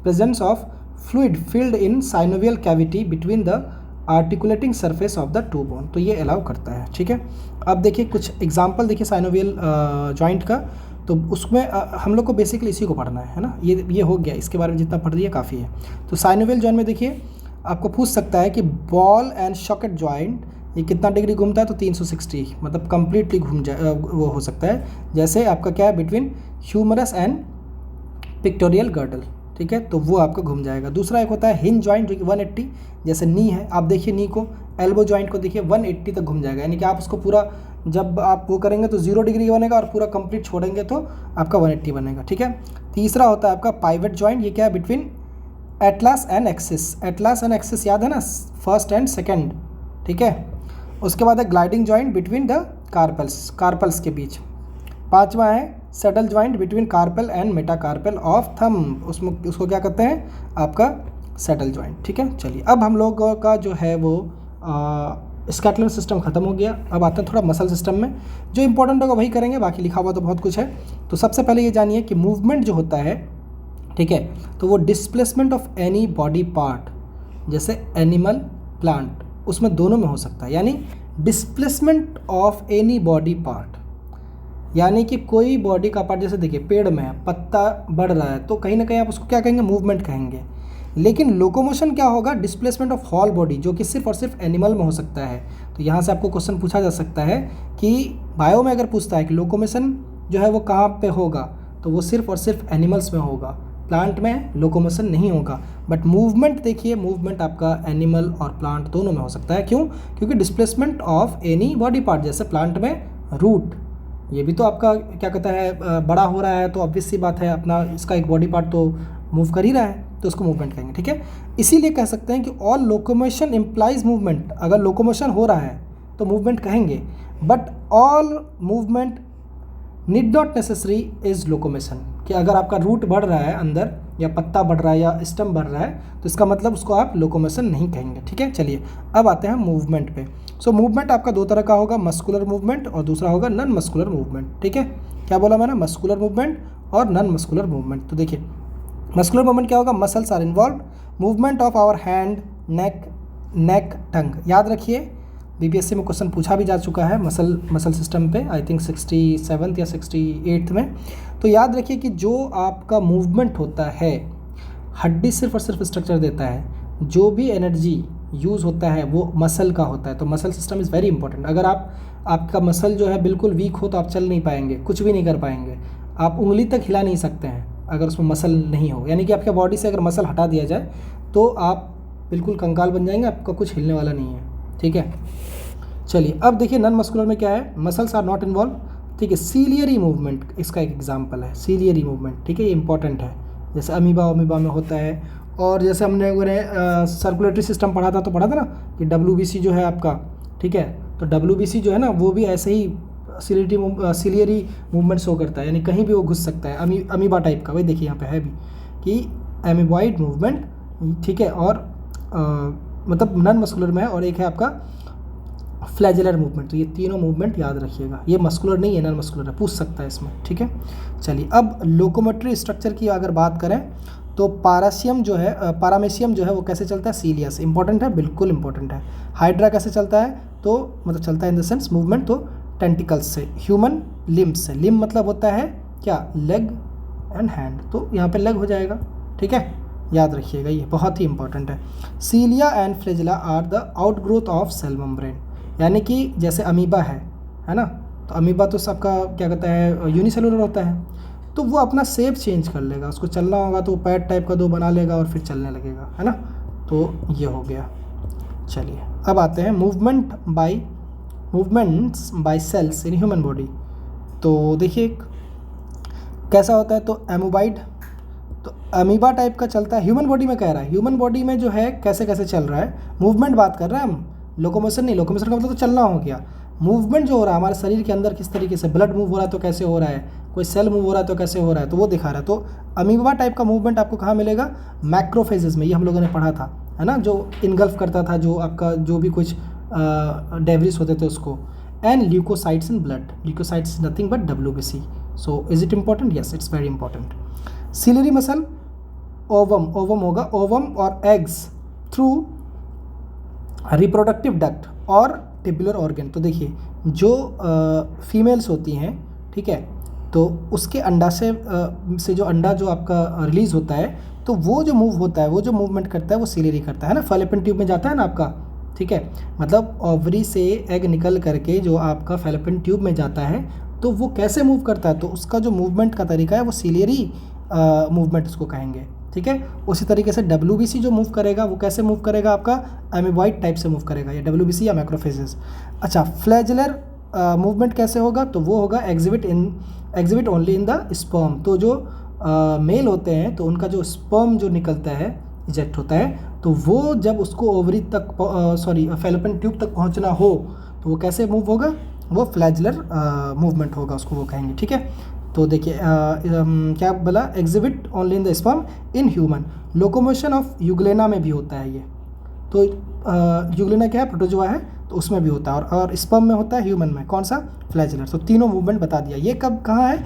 presence of fluid filled in synovial cavity between the articulating surface of the two bone, तो ये अलाउ करता है, ठीक है। अब देखिए कुछ एग्जांपल देखिए साइनोवियल जॉइंट का, तो उसमें हम लोग को बेसिकली इसी को पढ़ना है ना, ये हो गया, इसके बारे में जितना पढ़ लिया काफ़ी है। तो साइनोवियल जॉइंट में देखिए आपको पूछ सकता है कि बॉल एंड सॉकेट जॉइंट ये कितना डिग्री घूमता है, तो 360, मतलब कंप्लीटली घूम जाए वो हो सकता है। जैसे आपका क्या है, between humerus and pictorial girdle, ठीक है, तो वो आपका घूम जाएगा। दूसरा एक होता है हिंज जॉइंट जो कि 180, जैसे नी है, आप देखिए नी को, एल्बो जॉइंट को देखिए 180 तक घूम जाएगा, यानी कि आप उसको पूरा जब आप वो करेंगे तो 0 डिग्री बनेगा और पूरा कंप्लीट छोड़ेंगे तो आपका 180 बनेगा, ठीक है। तीसरा होता है आपका पाइवट जॉइंट, ये क्या है, बिटवीन एटलास एंड एक्सिस याद है ना, फर्स्ट एंड सेकेंड, ठीक है। उसके बाद है gliding joint between the carpals के बीच। पांचवा है saddle joint between carpal and metacarpal of thumb, उसमें उसको क्या कहते हैं, आपका सेटल जॉइंट, ठीक है। चलिए अब हम लोगों का जो है वो स्केलेटल सिस्टम खत्म हो गया। अब आते हैं थोड़ा मसल सिस्टम में, जो इंपॉर्टेंट होगा वही करेंगे, बाकी लिखा हुआ तो बहुत कुछ है। तो सबसे पहले ये जानिए कि मूवमेंट जो होता है, ठीक है, तो वो displacement of any body part, जैसे एनिमल, प्लांट, उसमें दोनों में हो सकता है। यानी displacement of any body part, यानी कि कोई बॉडी का पार्ट, जैसे देखिए पेड़ में है, पत्ता बढ़ रहा है तो कहीं ना कहीं आप उसको क्या कहेंगे, मूवमेंट कहेंगे। लेकिन लोकोमोशन क्या होगा, डिस्प्लेसमेंट ऑफ होल बॉडी, जो कि सिर्फ और सिर्फ एनिमल में हो सकता है। तो यहाँ से आपको क्वेश्चन पूछा जा सकता है कि बायो में अगर पूछता है कि लोकोमोशन जो है वो कहाँ पे होगा, तो वो सिर्फ और सिर्फ एनिमल्स में होगा, प्लांट में लोकोमोशन नहीं होगा। बट मूवमेंट देखिए, मूवमेंट आपका एनिमल और प्लांट दोनों में हो सकता है। क्यों, क्योंकि displacement of any body part, जैसे प्लांट में रूट, ये भी तो आपका क्या कहता है बड़ा हो रहा है, तो ऑब्वियस सी बात है अपना इसका एक बॉडी पार्ट तो मूव कर ही रहा है, तो उसको मूवमेंट कहेंगे, ठीक है। इसीलिए कह सकते हैं कि ऑल लोकोमोशन इम्प्लाइज मूवमेंट, अगर लोकोमोशन हो रहा है तो मूवमेंट कहेंगे, but all movement need not necessary is locomotion, कि अगर आपका रूट बढ़ रहा है अंदर, या पत्ता बढ़ रहा है, या स्टम बढ़ रहा है, तो इसका मतलब उसको आप लोकोमोशन नहीं कहेंगे, ठीक है। चलिए अब आते हैं मूवमेंट पे। सो मूवमेंट आपका दो तरह का होगा, मस्कुलर मूवमेंट और दूसरा होगा नॉन मस्कुलर मूवमेंट, ठीक है। क्या बोला मैंने, मस्कुलर मूवमेंट और नॉन मस्कुलर मूवमेंट। तो देखिए मस्कुलर मूवमेंट क्या होगा, muscles are involve, movement of our hand, neck tongue. याद रखिए बीपीएससी में क्वेश्चन पूछा भी जा चुका है मसल सिस्टम पे, आई थिंक 67 या 68 में। तो याद रखिए कि जो आपका मूवमेंट होता है, हड्डी सिर्फ और सिर्फ स्ट्रक्चर देता है, जो भी एनर्जी यूज़ होता है वो मसल का होता है। तो muscle system is very important. अगर आपका मसल जो है बिल्कुल वीक हो तो आप चल नहीं पाएंगे, कुछ भी नहीं कर पाएंगे, आप उंगली तक हिला नहीं सकते हैं अगर उसमें मसल नहीं हो। यानी कि आपके बॉडी से अगर मसल हटा दिया जाए तो आप बिल्कुल कंकाल बन जाएंगे, आपका कुछ हिलने वाला नहीं है। ठीक है, चलिए अब देखिए नॉन मस्कुलर में क्या है, मसल्स आर नॉट इन्वॉल्व। ठीक है, सीलियरी मूवमेंट इसका एक एग्जांपल है, सीलियरी मूवमेंट। ठीक है, ये इंपॉर्टेंट है, जैसे अमीबा में होता है। और जैसे हमने सर्कुलेटरी सिस्टम पढ़ा था तो पढ़ा था ना कि डब्ल्यूबीसी जो है आपका, ठीक है, तो डब्ल्यूबीसी जो है ना वो भी ऐसे ही सीलियरी मूवमेंट शो करता है, यानी कहीं भी वो घुस सकता है, अमीबा टाइप का। वही देखिए यहाँ पे है भी कि एमीबॉइड मूवमेंट। ठीक है, और मतलब नॉन मस्कुलर में है, और एक है आपका फ्लैजेलर मूवमेंट। तो ये तीनों मूवमेंट याद रखिएगा, ये मस्कुलर नहीं है, नॉन मस्कुलर है, पूछ सकता है इसमें। ठीक है, चलिए अब लोकोमोटरी स्ट्रक्चर की अगर बात करें तो पारामेशियम जो है वो कैसे चलता है, सीलिया से। इंपॉर्टेंट है, बिल्कुल इंपॉर्टेंट है। हाइड्रा कैसे चलता है, तो मतलब चलता है इन द सेंस मूवमेंट, तो टेंटिकल्स से। ह्यूमन लिम्स से, लिम मतलब होता है क्या, लेग एंड हैंड, तो यहाँ पे लेग हो जाएगा। ठीक है, याद रखिएगा, ये बहुत ही इंपॉर्टेंट है। Cilia and flagella are the outgrowth of cell membrane, यानी कि जैसे अमीबा है ना, तो अमीबा तो सबका क्या कहता है यूनिसेलुलर होता है, तो वो अपना शेप चेंज कर लेगा, उसको चलना होगा तो वो पैड टाइप का दो बना लेगा और फिर चलने लगेगा, है ना। तो ये हो गया। चलिए अब आते हैं movements by cells in human body. तो देखिए कैसा होता है, तो एमोबाइड, तो अमीबा टाइप का चलता है। ह्यूमन बॉडी में कह रहा है, ह्यूमन बॉडी में जो है कैसे कैसे चल रहा है, मूवमेंट बात कर रहे हैं हम, लोकोमोशन नहीं। लोकोमोशन का मतलब तो चलना हो गया। मूवमेंट जो हो रहा है हमारे शरीर के अंदर किस तरीके से, ब्लड मूव हो रहा है तो कैसे हो रहा है, कोई सेल मूव हो रहा है तो कैसे हो रहा है, तो वो दिखा रहा है। तो अमीबा टाइप का मूवमेंट आपको कहाँ मिलेगा, मैक्रोफेजेस में, ये हम लोगों ने पढ़ा था, है ना, जो इनगल्फ करता था जो आपका जो भी कुछ डेवरिस होते थे उसको। And leucocytes in blood, leucocytes nothing but WBC। So is it important, yes it's very important. Ciliary muscle, ovum होगा, ओवम और एग्स थ्रू रिप्रोडक्टिव डक्ट और टिब्युलर ऑर्गन। तो देखिए जो फीमेल्स होती हैं, ठीक है, तो उसके अंडा से जो अंडा जो आपका रिलीज़ होता है, तो वो जो मूव होता है, वो जो मूवमेंट करता है वो सिलियरी करता है ना, फैलोपियन ट्यूब में जाता है ना आपका। ठीक है, मतलब ओवरी से एग निकल करके जो आपका फैलोपियन ट्यूब में जाता है, तो वो कैसे मूव करता है, तो उसका जो मूवमेंट का तरीका है वो सिलियरी मूवमेंट उसको कहेंगे। ठीक है, उसी तरीके से WBC जो मूव करेगा वो कैसे मूव करेगा, आपका एमीबॉइड टाइप से मूव करेगा, या WBC या मैक्रोफेजेस। अच्छा, फ्लैजेलर मूवमेंट कैसे होगा, तो वो होगा exhibit only in the sperm. तो जो मेल होते हैं तो उनका जो स्पर्म जो निकलता है, इजेक्ट होता है, तो वो जब उसको ओवरी तक फैलोपियन ट्यूब तक पहुंचना हो तो वो कैसे मूव होगा, वो फ्लैजेलर मूवमेंट होगा, उसको वो कहेंगे। ठीक है, तो देखिए क्या बोला, exhibit only in the sperm in human. Locomotion of euglena में भी होता है ये, तो यूग्लेना क्या है, प्रोटोजोआ है, तो उसमें भी होता है, और स्पर्म में होता है, ह्यूमन में कौन सा, फ्लैजेलर। तो तीनों मूवमेंट बता दिया। ये कब कहाँ है,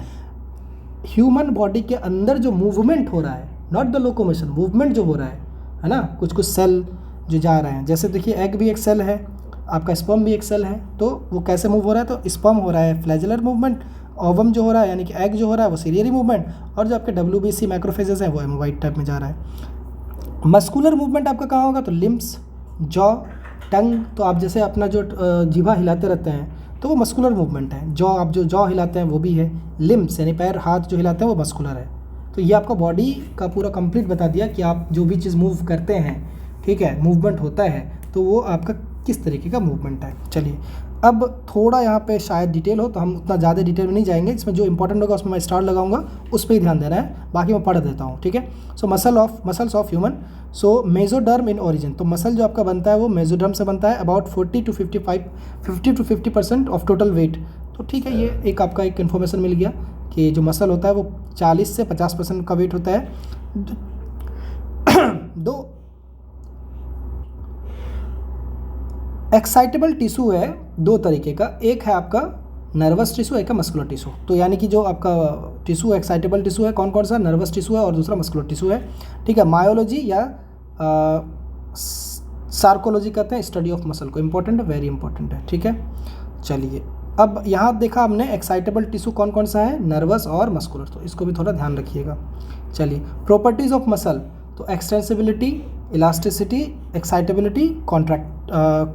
ह्यूमन बॉडी के अंदर जो मूवमेंट हो रहा है, नॉट द लोकोमोशन, मूवमेंट जो हो रहा है ना, कुछ कुछ सेल जो जा रहे हैं। जैसे देखिए एग भी एक सेल है, आपका स्पर्म भी एक सेल है, तो वो कैसे मूव हो रहा है, तो स्पर्म हो रहा है फ्लैजेलर मूवमेंट, ओवम जो हो रहा है यानी कि एग जो हो रहा है वो सिलियरी मूवमेंट, और जो आपके WBC मैक्रोफेजेस हैं वो एमोबाइड टाइप में जा रहा है। मस्कुलर मूवमेंट आपका कहाँ होगा, तो लिम्स, जॉ, टंग। तो आप जैसे अपना जो जीवा हिलाते रहते हैं तो वो मस्कुलर मूवमेंट है। आप जो जॉ हिलाते हैं वो भी है। लिम्स यानी पैर हाथ जो हिलाते हैं वो मस्कुलर है। तो ये आपका बॉडी का पूरा कंप्लीट बता दिया कि आप जो भी चीज़ मूव करते हैं, ठीक है, मूवमेंट होता है, तो वो आपका किस तरीके का मूवमेंट है। चलिए अब थोड़ा यहाँ पे शायद डिटेल हो तो हम उतना ज़्यादा डिटेल में नहीं जाएंगे, इसमें जो इंपॉर्टेंट होगा उसमें मैं स्टार लगाऊंगा, उस पर ही ध्यान देना है, बाकी मैं पढ़ देता हूँ। ठीक है, so muscles of human. So mesoderm in origin, तो मसल जो आपका बनता है वो मेजोडर्म से बनता है, about 40 to 50% of total weight. तो ठीक है, ये एक आपका एक इन्फॉर्मेशन मिल गया कि जो मसल होता है वो 40 से 50% का वेट होता है। दो एक्साइटेबल टिश्यू है दो तरीके का, एक है आपका नर्वस टिश्यू, एक है मस्कुलर टिश्यू। तो यानी कि जो आपका टिश्यू एक्साइटेबल टिश्यू है कौन कौन सा, नर्वस टिश्यू है और दूसरा मस्कुलर टिश्यू है, ठीक है। मायोलॉजी या सार्कोलॉजी कहते हैं स्टडी ऑफ मसल को, इंपॉर्टेंट है, वेरी इंपॉर्टेंट है, ठीक है। चलिए अब यहाँ देखा हमने एक्साइटेबल टिश्यू कौन कौन सा है, नर्वस और मस्कुलर, तो इसको भी थोड़ा ध्यान रखिएगा। चलिए प्रॉपर्टीज़ ऑफ मसल, तो extensibility, elasticity, excitability,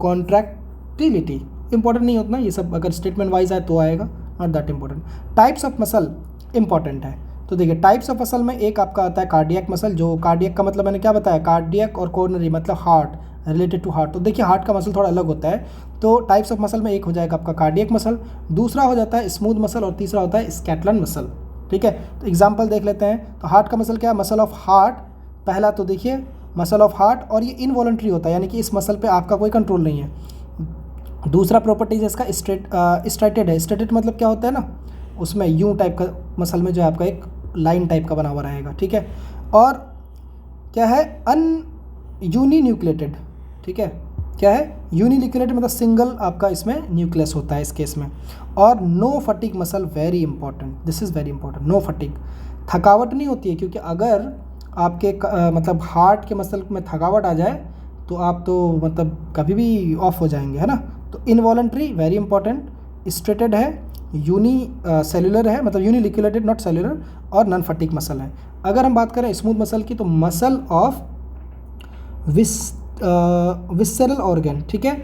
contractility, important नहीं होता, ये सब अगर स्टेटमेंट वाइज है तो आएगा, not that important. Types of muscle important है, तो देखिए टाइप्स ऑफ मसल में एक आपका आता है कार्डियक मसल, जो कार्डियक का मतलब मैंने क्या बताया, कार्डियक और कोरोनरी मतलब हार्ट, रिलेटेड टू हार्ट। तो देखिए हार्ट का मसल थोड़ा अलग होता है, तो टाइप्स ऑफ मसल में एक हो जाएगा आपका कार्डियक मसल, दूसरा हो जाता है स्मूथ मसल और तीसरा होता है स्कैटलन मसल, ठीक है। तो एग्जांपल देख लेते हैं। तो हार्ट का मसल क्या है, मसल ऑफ हार्ट, पहला तो देखिए मसल ऑफ हार्ट, और ये इनवॉलंटरी होता है, यानी कि इस मसल पे आपका कोई कंट्रोल नहीं है। दूसरा प्रॉपर्टीज इसका स्ट्रेटेड है, स्ट्रेटेड मतलब क्या होता है ना, उसमें यू टाइप का मसल में जो है आपका एक लाइन टाइप का बना हुआ रहेगा, ठीक है। और क्या है, यूनिन्यूक्लिएटेड, ठीक है, क्या है यूनिन्यूक्लिएटेड मतलब सिंगल आपका इसमें न्यूक्लियस होता है इस केस में। और no fatigue muscle, very important, this is very important, no fatigue, थकावट नहीं होती है, क्योंकि अगर आपके मतलब हार्ट के मसल में थकावट आ जाए तो आप तो मतलब कभी भी ऑफ हो जाएंगे, है ना। तो इनवॉलंटरी, वेरी इंपॉर्टेंट, स्ट्रेटेड है, यूनी सेलुलर है मतलब यूनिलिक्युलेटेड नॉट सेलुलर, और नॉन फटीग मसल है। अगर हम बात करें स्मूथ मसल की, तो मसल ऑफ विसरल ऑर्गन, ठीक है।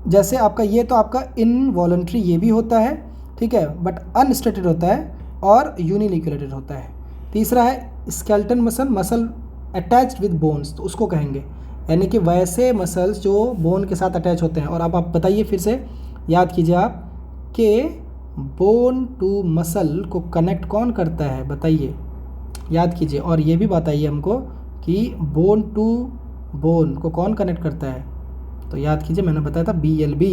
जैसे आपका ये तो आपका इनवॉलंटरी ये भी होता है, ठीक है, बट अनस्ट्रेटेड होता है और यूनिलिक्युलेटेड होता है। तीसरा है skeleton muscle, muscle attached with bones, तो उसको कहेंगे, यानी कि वैसे मसल्स जो बोन के साथ अटैच होते हैं। और अब आप बताइए फिर से याद कीजिए आप कि बोन टू मसल को कनेक्ट कौन करता है, बताइए, याद कीजिए। और ये भी बताइए हमको कि बोन टू बोन को कौन कनेक्ट करता है, तो याद कीजिए मैंने बताया था BLB,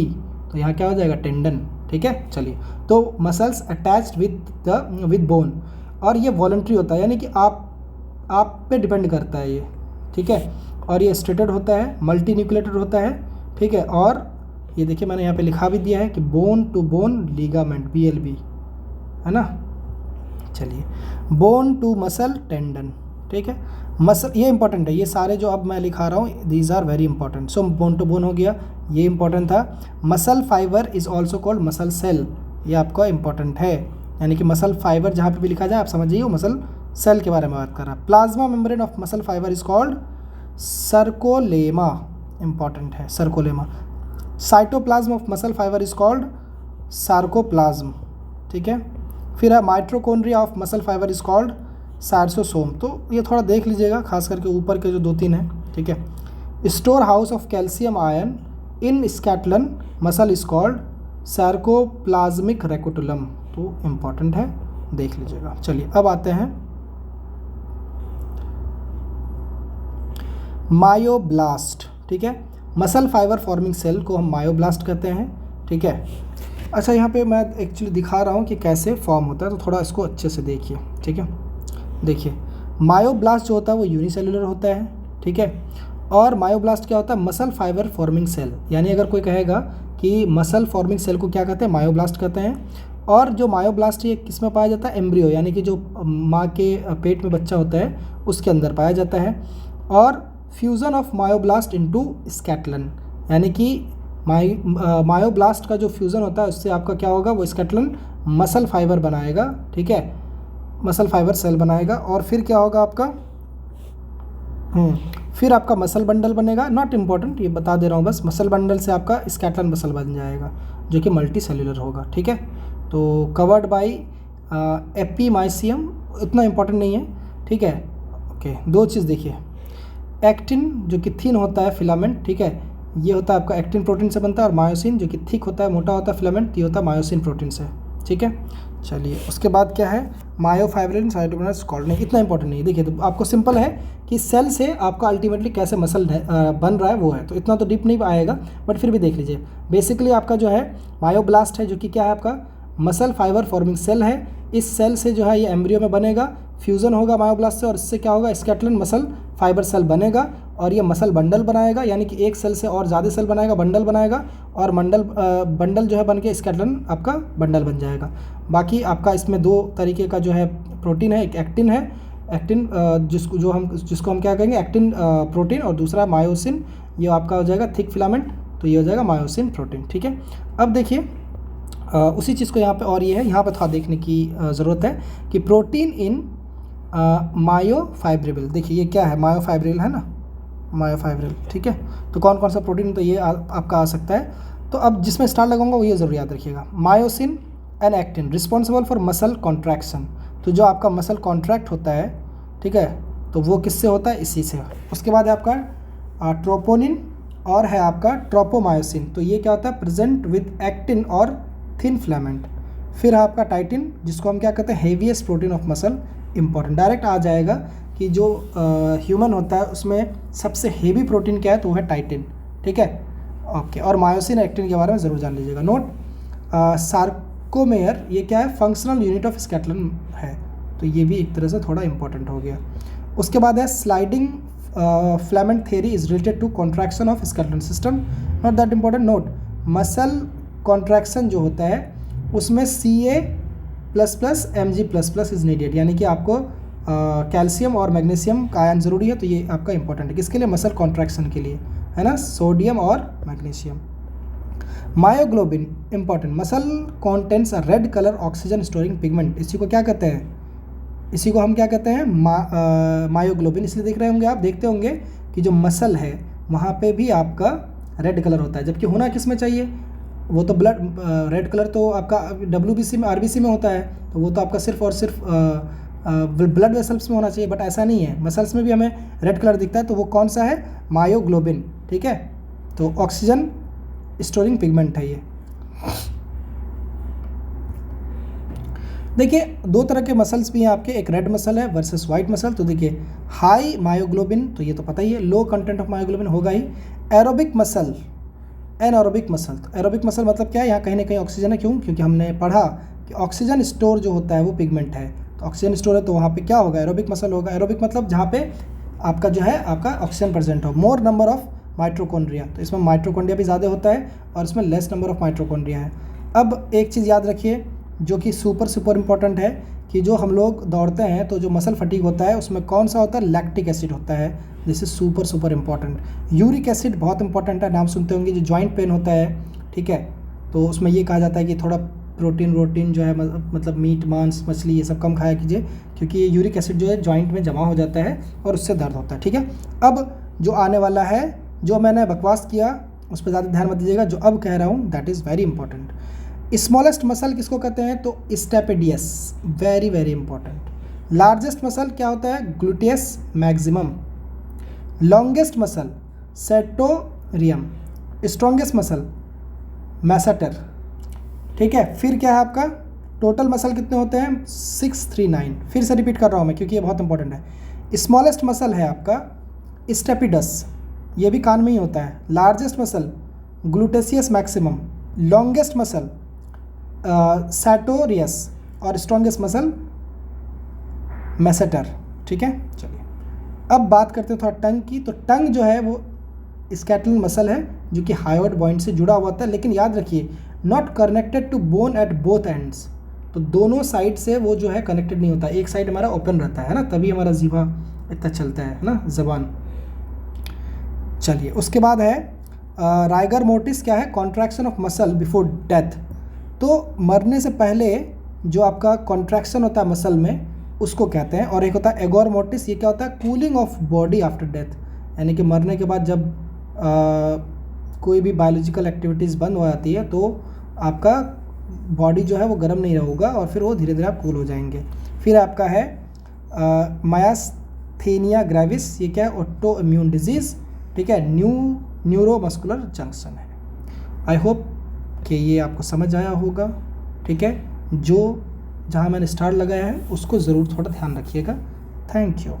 तो यहाँ क्या हो जाएगा, टेंडन, ठीक है। चलिए तो मसल्स अटैच्ड विद बोन, और ये वॉलंटरी होता है, यानी कि आप पे डिपेंड करता है ये, ठीक है। और ये स्ट्रेटेड होता है, मल्टी न्यूक्लिएटेड होता है, ठीक है। और ये देखिए मैंने यहाँ पे लिखा भी दिया है कि bone to bone ligament, BLB, है ना। चलिए बोन टू मसल टेंडन, ठीक है। मसल ये इंपॉर्टेंट है, ये सारे जो अब मैं लिखा रहा हूँ these are very important. So bone to bone हो गया, ये इंपॉर्टेंट था। Muscle fibre is also called muscle cell, ये आपका इंपॉर्टेंट है, यानी कि मसल फाइबर जहाँ पे भी लिखा जाए आप समझिए वो मसल सेल के बारे में बात कर रहा है। Plasma membrane of muscle fibre is called sarcolemma, important है sarcolemma. Cytoplasm of muscle fibre is called sarcoplasm, ठीक है। फिर है mitochondria of muscle fibre is called cytosome, तो ये थोड़ा देख लीजिएगा, खास करके ऊपर के जो 2-3 हैं, ठीक है। Store house of calcium ion in skeletal muscle is called sarcoplasmic reticulum, तो इम्पॉर्टेंट है, देख लीजिएगा। चलिए अब आते हैं मायोब्लास्ट, ठीक है। मसल फाइबर फॉर्मिंग सेल को हम मायोब्लास्ट कहते हैं, ठीक है। अच्छा यहाँ पे मैं एक्चुअली दिखा रहा हूँ कि कैसे फॉर्म होता है, तो थोड़ा इसको अच्छे से देखिए, ठीक है। देखिए मायोब्लास्ट जो होता है वो यूनिसेलुलर होता है, ठीक है। और मायोब्लास्ट क्या होता है, मसल फाइबर फॉर्मिंग सेल, यानी अगर कोई कहेगा कि मसल फॉर्मिंग सेल को क्या कहते हैं, मायोब्लास्ट कहते हैं। और जो मायोब्लास्ट ये किस में पाया जाता है, एम्ब्रियो, यानी कि जो माँ के पेट में बच्चा होता है उसके अंदर पाया जाता है। और फ्यूज़न ऑफ मायोब्लास्ट इनटू स्कैटलन, यानी कि मायोब्लास्ट का जो फ्यूज़न होता है उससे आपका क्या होगा, वो स्कैटलन मसल फाइबर बनाएगा, ठीक है, मसल फाइबर सेल बनाएगा। और फिर क्या होगा आपका, फिर आपका मसल बंडल बनेगा, नॉट इम्पॉर्टेंट, ये बता दे रहा हूँ बस। मसल बंडल से आपका स्कैटलन मसल बन जाएगा जो कि मल्टी सेलुलर होगा, ठीक है। तो कवर्ड बाई एपीमाइसियम, इतना इम्पॉर्टेंट नहीं है, ठीक है। ओके, 2 चीज़ देखिए, एक्टिन जो कि थिन होता है फिलामेंट, ठीक है, ये होता है आपका एक्टिन प्रोटीन से बनता है। और मायोसिन जो कि थिक होता है, मोटा होता है फिलामेंट, ये होता है मायोसिन प्रोटीन से, ठीक है। चलिए उसके बाद क्या है, मायोफाइब्रिन साइटोप्लाज्म कॉल्ड, नहीं इतना इंपॉर्टेंट नहीं है। देखिए तो आपको सिंपल है कि सेल से आपका अल्टीमेटली कैसे मसल बन रहा है वो है, तो इतना तो डीप नहीं आएगा, बट फिर भी देख लीजिए। बेसिकली आपका जो है मायोब्लास्ट है जो कि क्या है, आपका मसल फाइबर फॉर्मिंग सेल है। इस सेल से जो है ये एम्ब्रियो में बनेगा, फ्यूज़न होगा मायोब्लास्ट से, और इससे क्या होगा, स्कैटलन मसल फाइबर सेल बनेगा। और ये मसल बंडल बनाएगा, यानी कि एक सेल से और ज़्यादा सेल बनाएगा, बंडल बनाएगा। और बंडल जो है बन के स्केलेटन आपका बंडल बन जाएगा। बाकी आपका इसमें 2 तरीके का जो है प्रोटीन है, एक एक्टिन है, एक्टिन जिसको हम क्या कहेंगे एक्टिन प्रोटीन, और दूसरा मायोसिन, ये आपका हो जाएगा थिक फिलामेंट, तो ये हो जाएगा मायोसिन प्रोटीन। ठीक है, अब देखिए उसी चीज़ को यहाँ पे और ये है, यहाँ पे थोड़ा देखने की ज़रूरत है कि प्रोटीन इन मायोफाइब्रिल। देखिए ये क्या है, मायोफाइब्रिल है ना, मायोफाइब्रिल। ठीक है, तो कौन कौन सा प्रोटीन, तो ये आपका आ सकता है। तो अब जिसमें स्टार लगाऊंगा वो ये ज़रूर याद रखिएगा, myosin and actin responsible for muscle contraction. तो जो आपका मसल कॉन्ट्रैक्ट होता है, ठीक है, तो वो किससे होता है, इसी से। उसके बाद है आपका ट्रोपोनिन और है आपका ट्रोपोमायोसिन। तो ये क्या होता है, प्रेजेंट विद एक्टिन और थिन फिलामेंट। फिर है आपका टाइटिन, जिसको हम क्या कहते हैं, heaviest protein of muscle. Important direct आ जाएगा कि जो ह्यूमन होता है उसमें सबसे हेवी प्रोटीन क्या है, तो वो है टाइटिन। ठीक है, ओके। और मायोसिन एक्टिन के बारे में ज़रूर जान लीजिएगा। नोट, सार्कोमेयर ये क्या है, फंक्शनल यूनिट ऑफ स्केलेटन है, तो ये भी एक तरह से थोड़ा इंपॉर्टेंट हो गया। उसके बाद है sliding filament theory is related to contraction of skeleton system, not that important. Note, muscle contraction जो होता है उसमें Ca++Mg++ इज नीडेड, यानी कि आपको कैल्शियम और मैग्नीशियम का आयन ज़रूरी है। तो ये आपका इंपॉर्टेंट है किसके लिए, मसल कॉन्ट्रैक्शन के लिए, है ना, सोडियम और magnesium. Myoglobin important, muscle contents a red colour oxygen storing pigment. इसी को क्या कहते हैं, इसी को हम क्या कहते हैं, मायोग्लोबिन। इसलिए देख रहे होंगे आप, देखते होंगे कि जो मसल है वहाँ पे भी आपका रेड कलर होता है, जबकि होना किस में चाहिए, वो तो ब्लड रेड कलर तो आपका WBC में, RBC में होता है, तो वो तो आपका सिर्फ और सिर्फ ब्लड वेसल्स में होना चाहिए, बट ऐसा नहीं है, मसल्स में भी हमें रेड कलर दिखता है। तो वो कौन सा है, मायोग्लोबिन। ठीक है, तो ऑक्सीजन स्टोरिंग पिगमेंट है ये। देखिए 2 तरह के मसल्स भी हैं आपके, एक रेड मसल है वर्सेस वाइट मसल। तो देखिए हाई मायोग्लोबिन, तो ये तो पता ही है, लो कंटेंट ऑफ मायोग्लोबिन होगा ही। एरोबिक मसल, एनारोबिक मसल, तो एरोबिक मसल मतलब क्या है, यहाँ कहीं ना कहीं ऑक्सीजन है। क्यों, क्योंकि हमने पढ़ा कि ऑक्सीजन स्टोर जो होता है वो पिगमेंट है, तो ऑक्सीजन स्टोर है तो वहाँ पे क्या होगा, एरोबिक मसल होगा। एरोबिक मतलब जहाँ पे आपका जो है आपका ऑक्सीजन प्रेजेंट हो। मोर नंबर ऑफ माइट्रोकॉन्ड्रिया, तो इसमें माइट्रोकॉन्ड्रिया भी ज़्यादा होता है और इसमें लेस नंबर ऑफ माइट्रोकॉन्ड्रिया है। अब एक चीज़ याद रखिए जो कि सुपर इंपॉर्टेंट है, कि जो हम लोग दौड़ते हैं तो जो मसल फटीग होता है उसमें कौन सा होता है, लैक्टिक एसिड होता है। This is super important. Uric acid बहुत इंपॉर्टेंट है, नाम सुनते होंगे, जो जॉइंट पेन होता है, ठीक है, तो उसमें ये कहा जाता है कि थोड़ा प्रोटीन जो है, मतलब मीट मांस मछली ये सब कम खाया कीजिए, क्योंकि ये यूरिक एसिड जो है जॉइंट में जमा हो जाता है और उससे दर्द होता है। ठीक है, अब जो आने वाला है, जो मैंने बकवास किया उस पर ज़्यादा ध्यान मत दीजिएगा, जो अब कह रहा हूँ that is very important. Smallest muscle किसको कहते हैं, तो stapedius, very important. Largest muscle क्या होता है, gluteus maximum. Longest muscle sartorius. Strongest muscle masseter. ठीक है, फिर क्या है आपका, टोटल मसल कितने होते हैं, 639। फिर से रिपीट कर रहा हूँ मैं क्योंकि ये बहुत इंपॉर्टेंट है। स्मॉलेस्ट मसल है आपका स्टेपिडस, ये भी कान में ही होता है। Largest muscle gluteus maximum. Longest muscle sartorius और स्ट्रॉन्गेस्ट मसल मैसेटर। ठीक है, चलिए अब बात करते हैं थोड़ा टंग की। तो टंग जो है वो स्कैटल मसल है जो कि हायोइड पॉइंट से जुड़ा हुआ होता है, लेकिन याद रखिए not connected to bone at both ends. तो दोनों साइड से वो जो है कनेक्टेड नहीं होता, एक साइड हमारा ओपन रहता है ना, तभी हमारा जीवा इतना चलता है ना, जबान। चलिए उसके बाद है राइगर मोर्टिस, क्या है, contraction of muscle before death. तो मरने से पहले जो आपका कॉन्ट्रैक्शन होता है मसल में उसको कहते हैं। और एक होता है एगोर मोर्टिस, ये क्या होता है, cooling of body after death, यानी कि मरने के बाद जब कोई भी बायोलॉजिकल एक्टिविटीज़ बंद हो जाती है तो आपका बॉडी जो है वो गर्म नहीं रहेगा और फिर वो धीरे धीरे आप कूल हो जाएंगे। फिर आपका है मायास्थेनिया ग्रेविस, ये क्या है, ऑटो इम्यून डिजीज़। ठीक है, न्यूरोमस्कुलर जंक्शन है। आई होप कि ये आपको समझ आया होगा। ठीक है, जो जहाँ मैंने स्टार लगाया है उसको ज़रूर थोड़ा ध्यान रखिएगा। Thank you.